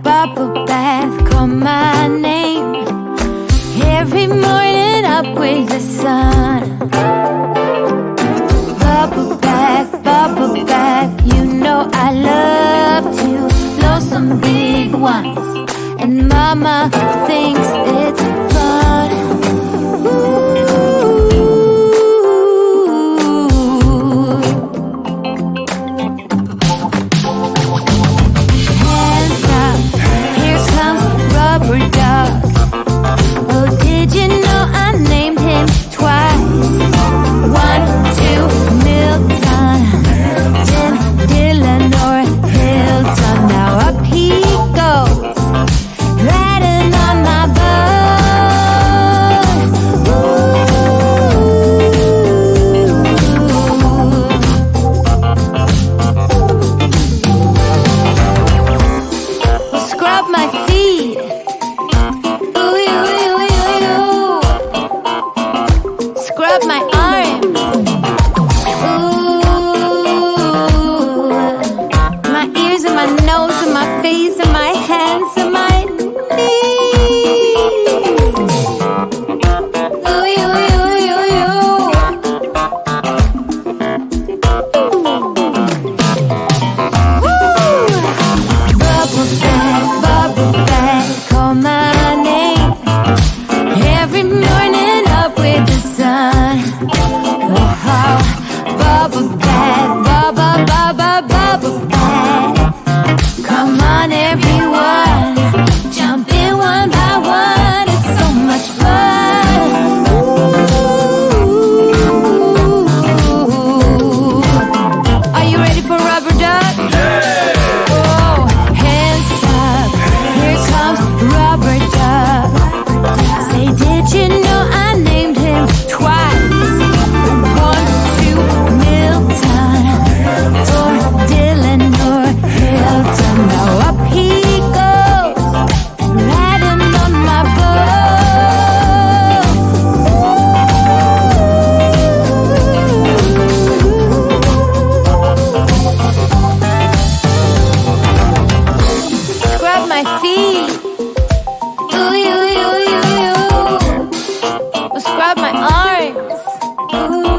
Bubble bath, call my name. Every morning up with the sun. Bubble bath, you know I love to blow some big ones. And mama thinks it's fun. Ooh. Hands up, here comes Rubber Dog. Oh, did you know I named him twice? 1, 2, Milton, then Dylan or Hilton. Now up he goes, riding on my boat. Well, scrub my feet. Ooh, you, you, you, you. Scrub my arms. Ooh, my ears and my nose and my face and my hands and my knees. Ooh, you, you, you, you. Woo! Bubble bath, call my name. Every morning up with the sun. Oh, bubble bath, bubble bath. Come on, everyone, jump in one by one. It's so much fun. Ooh. Are you ready for Rubber Duck? Oh, hands up, here comes Rubber Duck. Say, did you know I named him twice? 1, 2, Milton, or Dylan or Hilton. Now up he goes, riding on my boat. Scrub my feet. Ooh, you, you, you, you. Well, scrub my arms. Ooh.